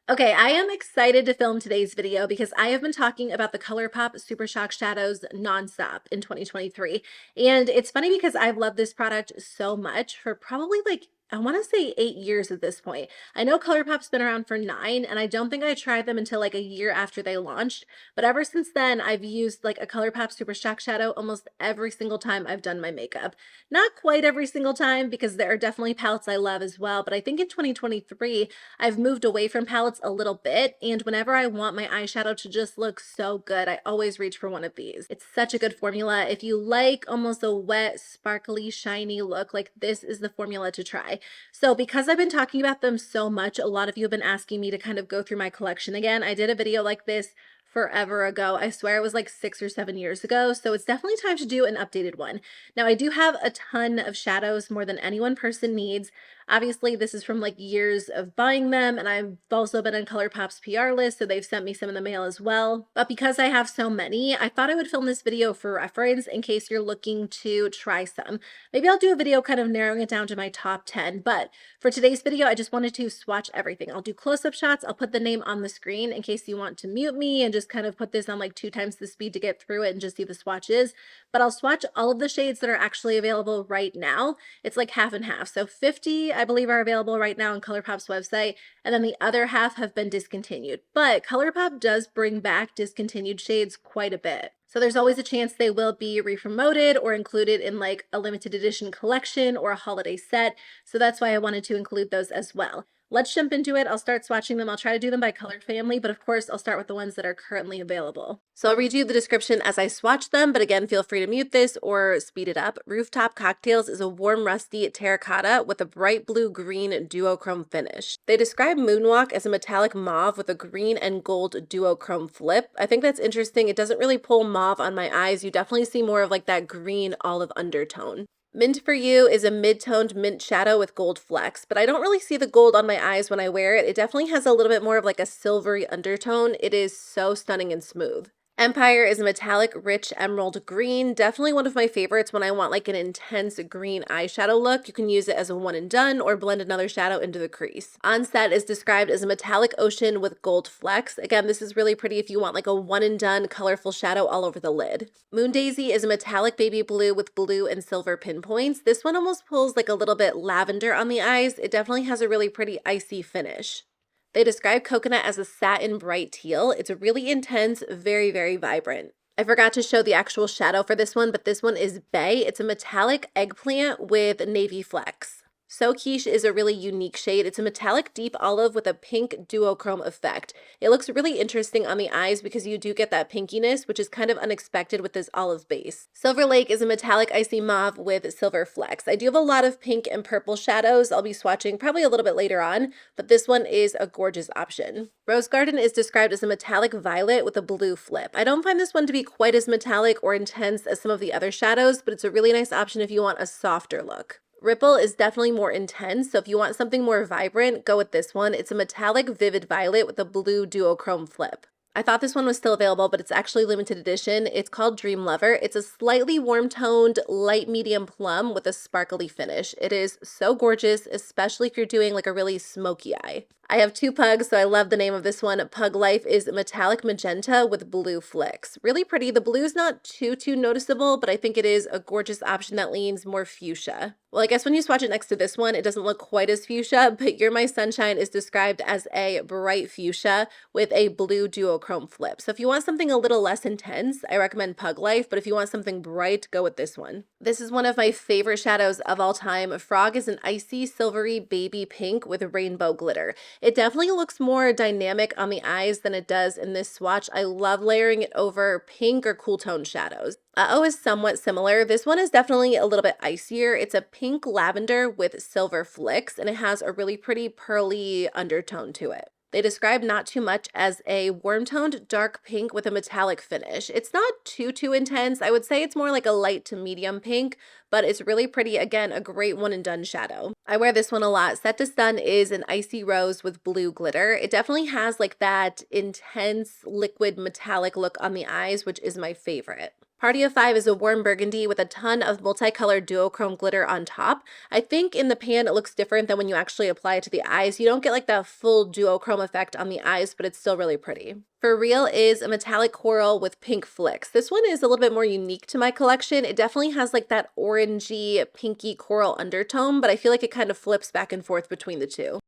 Okay, I am excited to film today's video because I have been talking about the Colourpop Super Shock Shadows nonstop in 2023. And it's funny because I've loved this product so much for probably like, I want to say 8 years at this point. I know Colourpop's been around for 9, and I don't think I tried them until like a year after they launched. But ever since then, I've used like a Colourpop Super Shock Shadow almost every single time I've done my makeup. Not quite every single time because there are definitely palettes I love as well. But I think in 2023, I've moved away from palettes a little bit, and whenever I want my eyeshadow to just look so good, I always reach for one of these. It's such a good formula. If you like almost a wet, sparkly, shiny look, like this is the formula to try. So because I've been talking about them so much, a lot of you have been asking me to kind of go through my collection again. I did a video like this forever ago. I swear it was like 6 or 7 years ago. So it's definitely time to do an updated one. Now I do have a ton of shadows, more than any one person needs. Obviously, this is from like years of buying them, and I've also been on Colourpop's PR list, so they've sent me some in the mail as well. But because I have so many, I thought I would film this video for reference in case you're looking to try some. Maybe I'll do a video kind of narrowing it down to my top 10, but for today's video, I just wanted to swatch everything. I'll do close-up shots. I'll put the name on the screen in case you want to mute me and just kind of put this on like 2 times the speed to get through it and just see the swatches. But I'll swatch all of the shades that are actually available right now. It's like half and half. So 50, I believe, are available right now on Colourpop's website, and then the other half have been discontinued. But Colourpop does bring back discontinued shades quite a bit. So there's always a chance they will be re-promoted or included in like a limited edition collection or a holiday set. So that's why I wanted to include those as well. Let's jump into it. I'll start swatching them. I'll try to do them by color family, but of course I'll start with the ones that are currently available. So I'll read you the description as I swatch them, but again, feel free to mute this or speed it up. Rooftop Cocktails is a warm, rusty terracotta with a bright blue-green duochrome finish. They describe Moonwalk as a metallic mauve with a green and gold duochrome flip. I think that's interesting. It doesn't really pull mauve on my eyes. You definitely see more of like that green olive undertone. Mint for You is a mid-toned mint shadow with gold flecks, but I don't really see the gold on my eyes when I wear it. It definitely has a little bit more of like a silvery undertone. It is so stunning and smooth. Empire is a metallic, rich emerald green. Definitely one of my favorites when I want like an intense green eyeshadow look. You can use it as a one and done or blend another shadow into the crease. Onset is described as a metallic ocean with gold flecks. Again, this is really pretty if you want like a one and done colorful shadow all over the lid. Moon Daisy is a metallic baby blue with blue and silver pinpoints. This one almost pulls like a little bit lavender on the eyes. It definitely has a really pretty icy finish. They describe Coconut as a satin bright teal. It's a really intense, very, very vibrant. I forgot to show the actual shadow for this one, but this one is Bay. It's a metallic eggplant with navy flecks. So Quiche is a really unique shade. It's a metallic deep olive with a pink duochrome effect. It looks really interesting on the eyes because you do get that pinkiness, which is kind of unexpected with this olive base. Silver Lake is a metallic icy mauve with silver flecks. I do have a lot of pink and purple shadows I'll be swatching probably a little bit later on, but this one is a gorgeous option. Rose Garden is described as a metallic violet with a blue flip. I don't find this one to be quite as metallic or intense as some of the other shadows, but it's a really nice option if you want a softer look. Ripple is definitely more intense, so if you want something more vibrant, go with this one. It's a metallic vivid violet with a blue duochrome flip. I thought this one was still available, but it's actually limited edition. It's called Dream Lover. It's a slightly warm-toned, light medium plum with a sparkly finish. It is so gorgeous, especially if you're doing like a really smoky eye. I have 2 pugs, so I love the name of this one. Pug Life is metallic magenta with blue flicks. Really pretty. The blue is not too noticeable, but I think it is a gorgeous option that leans more fuchsia. Well, I guess when you swatch it next to this one, it doesn't look quite as fuchsia, but You're My Sunshine is described as a bright fuchsia with a blue duochrome flip. So if you want something a little less intense, I recommend Pug Life, but if you want something bright, go with this one. This is one of my favorite shadows of all time. Frog is an icy, silvery baby pink with rainbow glitter. It definitely looks more dynamic on the eyes than it does in this swatch. I love layering it over pink or cool tone shadows. Uh-Oh is somewhat similar. This one is definitely a little bit icier. It's a pink lavender with silver flicks, and it has a really pretty pearly undertone to it. They describe Not Too Much as a warm-toned dark pink with a metallic finish. It's not too intense. I would say it's more like a light to medium pink, but it's really pretty. Again, a great one and done shadow. I wear this one a lot. Set to Stun is an icy rose with blue glitter. It definitely has like that intense liquid metallic look on the eyes, which is my favorite. Party of Five is a warm burgundy with a ton of multicolored duochrome glitter on top. I think in the pan it looks different than when you actually apply it to the eyes. You don't get like that full duochrome effect on the eyes, but it's still really pretty. For Real is a metallic coral with pink flecks. This one is a little bit more unique to my collection. It definitely has like that orangey, pinky coral undertone, but I feel like it kind of flips back and forth between the two.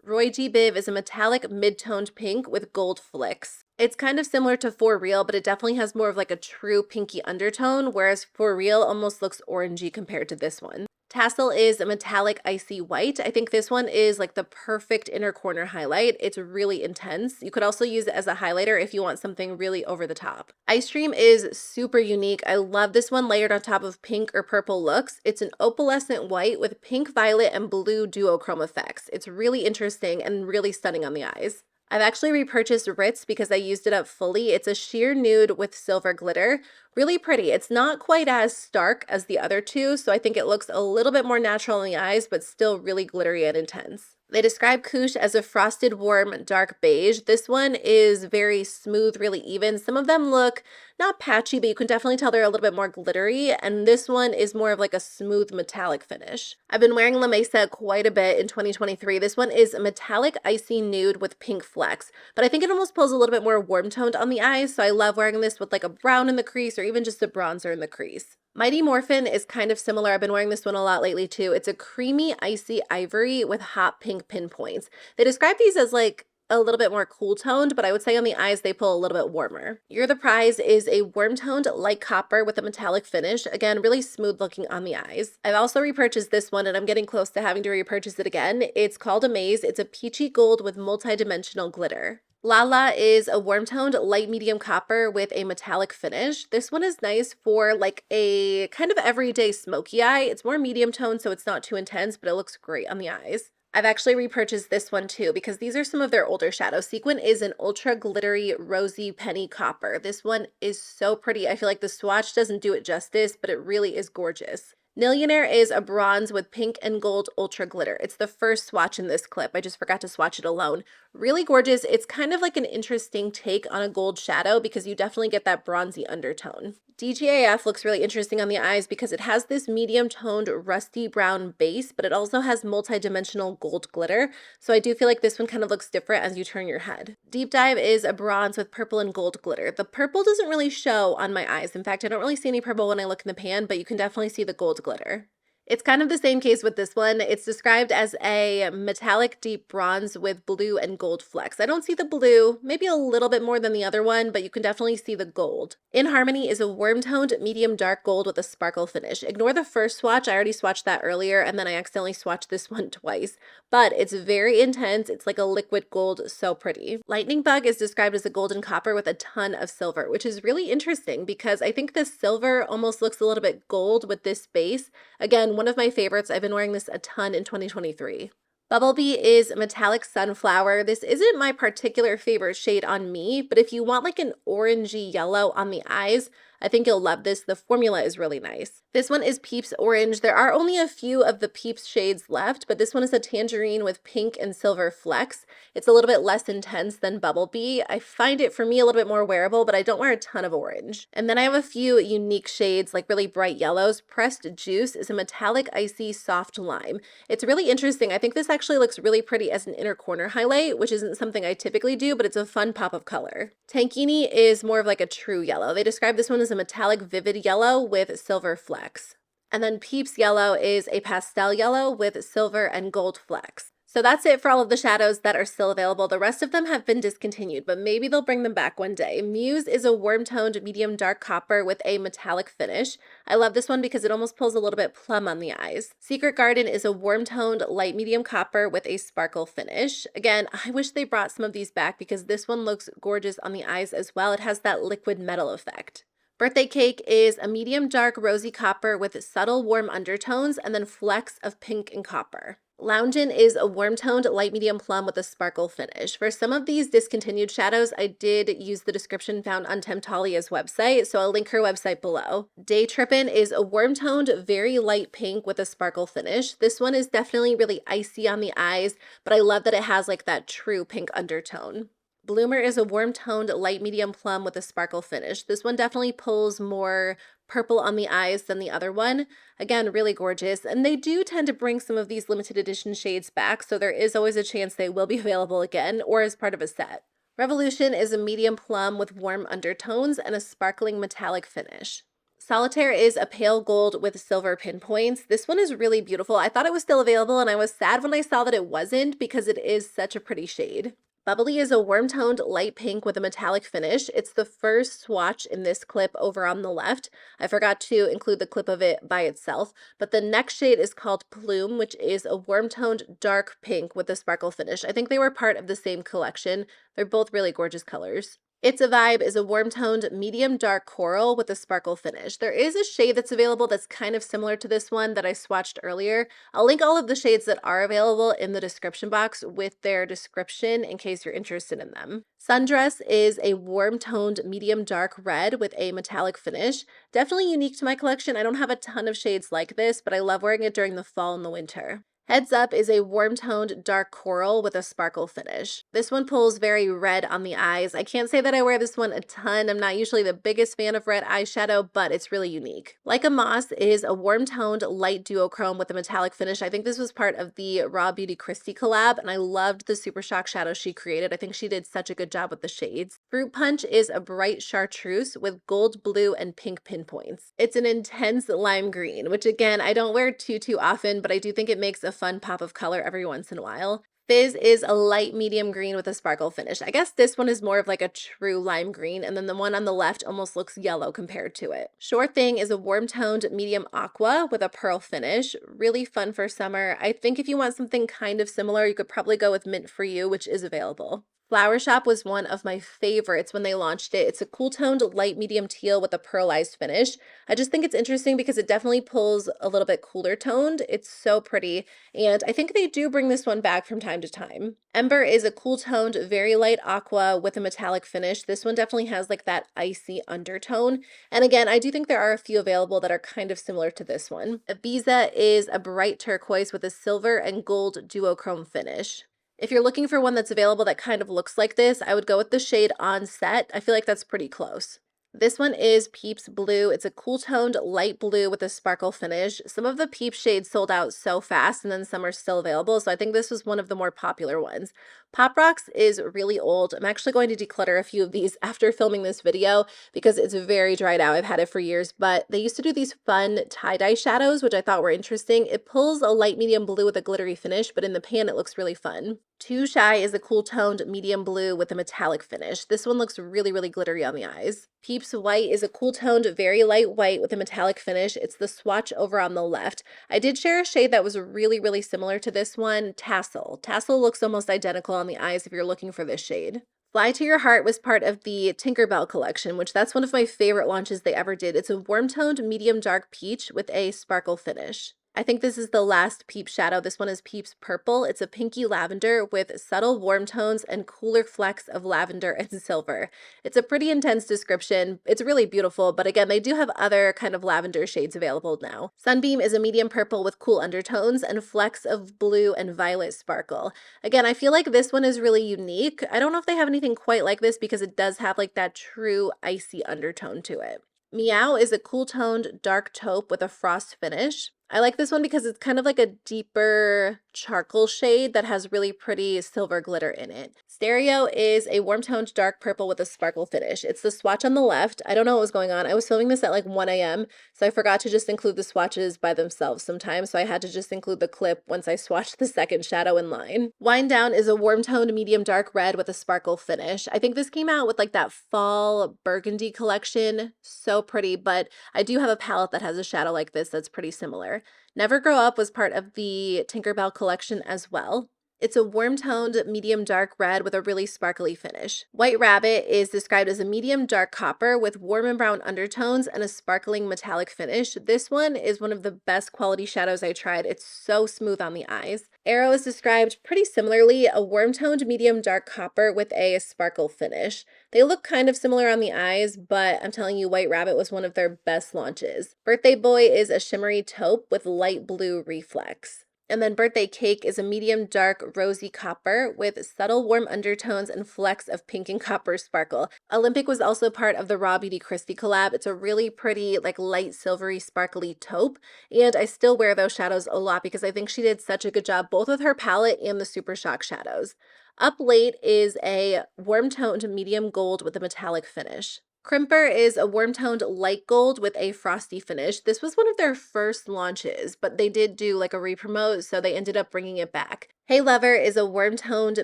Roy G. Biv is a metallic mid-toned pink with gold flecks. It's kind of similar to For Real, but it definitely has more of like a true pinky undertone, whereas For Real almost looks orangey compared to this one. Tassel is a metallic icy white. I think this one is like the perfect inner corner highlight. It's really intense. You could also use it as a highlighter if you want something really over the top. Ice Dream is super unique. I love this one layered on top of pink or purple looks. It's an opalescent white with pink, violet, and blue duochrome effects. It's really interesting and really stunning on the eyes. I've actually repurchased Ritz because I used it up fully. It's a sheer nude with silver glitter. Really pretty. It's not quite as stark as the other two, so I think it looks a little bit more natural in the eyes, but still really glittery and intense. They describe Quiche as a frosted, warm, dark beige. This one is very smooth, really even. Some of them look not patchy, but you can definitely tell they're a little bit more glittery, and this one is more of like a smooth metallic finish. I've been wearing La Mesa quite a bit in 2023. This one is a metallic icy nude with pink flecks, but I think it almost pulls a little bit more warm toned on the eyes, so I love wearing this with like a brown in the crease or even just a bronzer in the crease. Mighty Morphin is kind of similar. I've been wearing this one a lot lately too. It's a creamy icy ivory with hot pink pinpoints. They describe these as like a little bit more cool toned, but I would say on the eyes they pull a little bit warmer. You're the Prize is a warm toned light copper with a metallic finish. Again, really smooth looking on the eyes. I've also repurchased this one and I'm getting close to having to repurchase it again. It's called Amaze. It's a peachy gold with multi-dimensional glitter. Lala is a warm-toned light medium copper with a metallic finish. This one is nice for like a kind of everyday smoky eye. It's more medium toned, so it's not too intense, but it looks great on the eyes. I've actually repurchased this one too because these are some of their older shadows. Sequin is an ultra glittery rosy penny copper. This one is so pretty. I feel like the swatch doesn't do it justice, but it really is gorgeous. Millionaire is a bronze with pink and gold ultra glitter. It's the first swatch in this clip. I just forgot to swatch it alone. Really gorgeous. It's kind of like an interesting take on a gold shadow because you definitely get that bronzy undertone. DGAF looks really interesting on the eyes because it has this medium toned rusty brown base, but it also has multi-dimensional gold glitter. So I do feel like this one kind of looks different as you turn your head. Deep Dive is a bronze with purple and gold glitter. The purple doesn't really show on my eyes. In fact, I don't really see any purple when I look in the pan, but you can definitely see the gold glitter. It's kind of the same case with this one. It's described as a metallic deep bronze with blue and gold flecks. I don't see the blue, maybe a little bit more than the other one, but you can definitely see the gold. In Harmony is a warm-toned medium dark gold with a sparkle finish. Ignore the first swatch. I already swatched that earlier, and then I accidentally swatched this one twice. But it's very intense. It's like a liquid gold, so pretty. Lightning Bug is described as a golden copper with a ton of silver, which is really interesting because I think the silver almost looks a little bit gold with this base. Again, one of my favorites. I've been wearing this a ton in 2023. Bumblebee is metallic sunflower. This isn't my particular favorite shade on me, but if you want like an orangey yellow on the eyes, I think you'll love this. The formula is really nice. This one is Peeps Orange. There are only a few of the Peeps shades left, but this one is a tangerine with pink and silver flecks. It's a little bit less intense than Bumblebee. I find it, for me, a little bit more wearable, but I don't wear a ton of orange. And then I have a few unique shades, like really bright yellows. Pressed Juice is a metallic, icy, soft lime. It's really interesting. I think this actually looks really pretty as an inner corner highlight, which isn't something I typically do, but it's a fun pop of color. Tankini is more of like a true yellow. They describe this one as a metallic vivid yellow with silver flecks. And then Peeps Yellow is a pastel yellow with silver and gold flecks. So that's it for all of the shadows that are still available. The rest of them have been discontinued, but maybe they'll bring them back one day. Muse is a warm-toned medium dark copper with a metallic finish. I love this one because it almost pulls a little bit plum on the eyes. Secret Garden is a warm-toned light medium copper with a sparkle finish. Again, I wish they brought some of these back because this one looks gorgeous on the eyes as well. It has that liquid metal effect. Birthday Cake is a medium dark rosy copper with subtle warm undertones and then flecks of pink and copper. Loungin' is a warm-toned light medium plum with a sparkle finish. For some of these discontinued shadows, I did use the description found on Temptalia's website, so I'll link her website below. Day Trippin' is a warm-toned, very light pink with a sparkle finish. This one is definitely really icy on the eyes, but I love that it has like that true pink undertone. Bloomer is a warm-toned light medium plum with a sparkle finish. This one definitely pulls more purple on the eyes than the other one. Again, really gorgeous. And they do tend to bring some of these limited edition shades back, so there is always a chance they will be available again or as part of a set. Revolution is a medium plum with warm undertones and a sparkling metallic finish. Solitaire is a pale gold with silver pinpoints. This one is really beautiful. I thought it was still available and I was sad when I saw that it wasn't because it is such a pretty shade. Bubbly is a warm-toned light pink with a metallic finish. It's the first swatch in this clip over on the left. I forgot to include the clip of it by itself, but the next shade is called Plume, which is a warm-toned dark pink with a sparkle finish. I think they were part of the same collection. They're both really gorgeous colors. It's a Vibe is a warm-toned medium dark coral with a sparkle finish. There is a shade that's available that's kind of similar to this one that I swatched earlier. I'll link all of the shades that are available in the description box with their description in case you're interested in them. Sundress is a warm-toned medium dark red with a metallic finish. Definitely unique to my collection. I don't have a ton of shades like this, but I love wearing it during the fall and the winter. Heads Up is a warm-toned dark coral with a sparkle finish. This one pulls very red on the eyes. I can't say that I wear this one a ton. I'm not usually the biggest fan of red eyeshadow, but it's really unique. Like a Moss is a warm-toned light duochrome with a metallic finish. I think this was part of the Raw Beauty Christie collab, and I loved the Super Shock shadow she created. I think she did such a good job with the shades. Fruit Punch is a bright chartreuse with gold, blue, and pink pinpoints. It's an intense lime green, which again, I don't wear too often, but I do think it makes a fun pop of color every once in a while. Fizz is a light medium green with a sparkle finish. I guess this one is more of like a true lime green, and then the one on the left almost looks yellow compared to it. Sure Thing is a warm-toned medium aqua with a pearl finish. Really fun for summer. I think if you want something kind of similar, you could probably go with Mint For You, which is available. Flower Shop was one of my favorites when they launched it. It's a cool-toned light medium teal with a pearlized finish. I just think it's interesting because it definitely pulls a little bit cooler toned. It's so pretty, and I think they do bring this one back from time to time. Ember is a cool-toned, very light aqua with a metallic finish. This one definitely has like that icy undertone, and again, I do think there are a few available that are kind of similar to this one. Ibiza is a bright turquoise with a silver and gold duochrome finish. If you're looking for one that's available that kind of looks like this, I would go with the shade On Set. I feel like that's pretty close. This one is Peeps Blue. It's a cool-toned light blue with a sparkle finish. Some of the Peeps shades sold out so fast, and then some are still available, so I think this was one of the more popular ones. Pop Rocks is really old. I'm actually going to declutter a few of these after filming this video because it's very dried out. I've had it for years, but they used to do these fun tie-dye shadows, which I thought were interesting. It pulls a light medium blue with a glittery finish, but in the pan it looks really fun. Too Shy is a cool-toned medium blue with a metallic finish. This one looks really glittery on the eyes. Peeps White is a cool-toned, very light white with a metallic finish. It's the swatch over on the left. I did share a shade that was really similar to this one, Tassel. Tassel looks almost identical on the eyes if you're looking for this shade. Fly to Your Heart was part of the Tinkerbell collection, which that's one of my favorite launches they ever did. It's a warm-toned medium dark peach with a sparkle finish. I think this is the last Peeps shadow. This one is Peeps Purple. It's a pinky lavender with subtle warm tones and cooler flecks of lavender and silver. It's a pretty intense description. It's really beautiful, but again, they do have other kind of lavender shades available now. Sunbeam is a medium purple with cool undertones and flecks of blue and violet sparkle. Again, I feel like this one is really unique. I don't know if they have anything quite like this because it does have like that true icy undertone to it. Meow is a cool-toned dark taupe with a frost finish. I like this one because it's kind of like a deeper charcoal shade that has really pretty silver glitter in it. Stereo is a warm-toned dark purple with a sparkle finish. It's the swatch on the left. I don't know what was going on. I was filming this at like 1 a.m., so I forgot to just include the swatches by themselves sometimes, so I had to just include the clip once I swatched the second shadow in line. Wind Down is a warm-toned medium dark red with a sparkle finish. I think this came out with like that fall burgundy collection. So pretty, but I do have a palette that has a shadow like this that's pretty similar. Never Grow Up was part of the Tinkerbell collection as well. It's a warm-toned medium dark red with a really sparkly finish. White Rabbit is described as a medium dark copper with warm and brown undertones and a sparkling metallic finish. This one is one of the best quality shadows I tried. It's so smooth on the eyes. Arrow is described pretty similarly, a warm-toned medium dark copper with a sparkle finish. They look kind of similar on the eyes, but I'm telling you, White Rabbit was one of their best launches. Birthday Boy is a shimmery taupe with light blue reflex. And then Birthday Cake is a medium dark rosy copper with subtle warm undertones and flecks of pink and copper sparkle. Olympic was also part of the Raw Beauty Christie collab. It's a really pretty, like light silvery sparkly taupe. And I still wear those shadows a lot because I think she did such a good job both with her palette and the Super Shock shadows. Up Late is a warm toned medium gold with a metallic finish. Crimper is a warm-toned light gold with a frosty finish. This was one of their first launches, but they did do like a re-promote, so they ended up bringing it back. Hey Lover is a warm-toned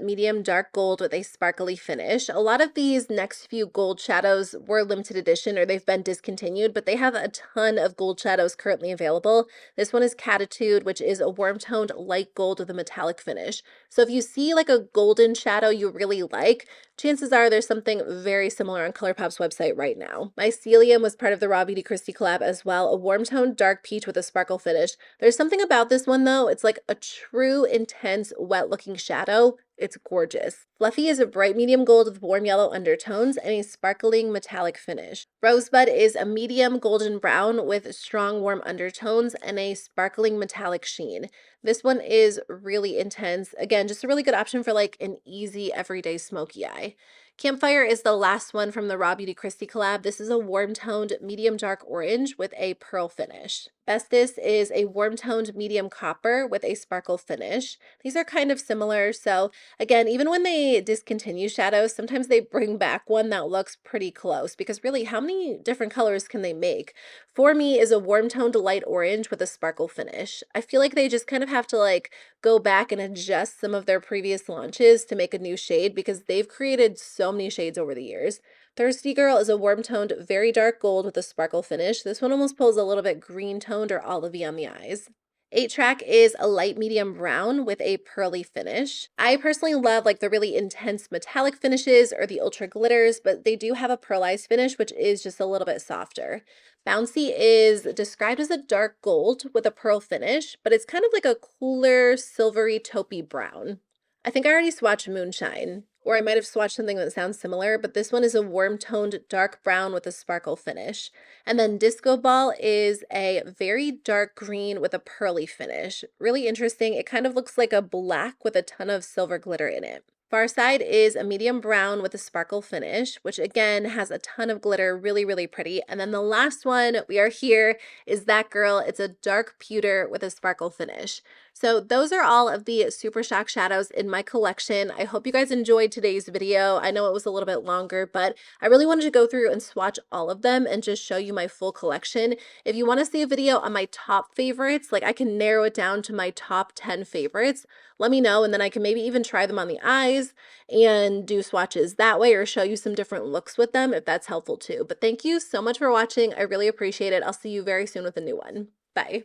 medium dark gold with a sparkly finish. A lot of these next few gold shadows were limited edition or they've been discontinued, but they have a ton of gold shadows currently available. This one is Catitude, which is a warm-toned light gold with a metallic finish. So if you see like a golden shadow you really like, chances are there's something very similar on Colourpop's website right now. Mycelium was part of the Raw Beauty Christie collab as well, a warm-toned dark peach with a sparkle finish. There's something about this one though, it's like a true intense wet-looking shadow. It's gorgeous. Fluffy is a bright medium gold with warm yellow undertones and a sparkling metallic finish. Rosebud is a medium golden brown with strong warm undertones and a sparkling metallic sheen. This one is really intense. Again, just a really good option for like an easy everyday smoky eye. Campfire is the last one from the Raw Beauty Christie collab. This is a warm-toned medium dark orange with a pearl finish. Bestest is a warm-toned medium copper with a sparkle finish. These are kind of similar, so again, even when they discontinue shadows, sometimes they bring back one that looks pretty close because really, how many different colors can they make? For Me is a warm-toned light orange with a sparkle finish. I feel like they just kind of have to like go back and adjust some of their previous launches to make a new shade because they've created so many shades over the years. Thirsty Girl is a warm-toned, very dark gold with a sparkle finish. This one almost pulls a little bit green-toned or olivey on the eyes. 8-Track is a light medium brown with a pearly finish. I personally love like the really intense metallic finishes or the ultra glitters, but they do have a pearlized finish, which is just a little bit softer. Bouncy is described as a dark gold with a pearl finish, but it's kind of like a cooler, silvery, taupey brown. I think I already swatched Moonshine, or I might have swatched something that sounds similar, but this one is a warm-toned dark brown with a sparkle finish. And then Disco Ball is a very dark green with a pearly finish. Really interesting. It kind of looks like a black with a ton of silver glitter in it. Far Side is a medium brown with a sparkle finish, which again has a ton of glitter, really, really pretty. And then the last one we are here is That Girl. It's a dark pewter with a sparkle finish. So those are all of the Super Shock shadows in my collection. I hope you guys enjoyed today's video. I know it was a little bit longer, but I really wanted to go through and swatch all of them and just show you my full collection. If you want to see a video on my top favorites, like I can narrow it down to my top 10 favorites, let me know, and then I can maybe even try them on the eyes and do swatches that way or show you some different looks with them if that's helpful too. But thank you so much for watching. I really appreciate it. I'll see you very soon with a new one. Bye.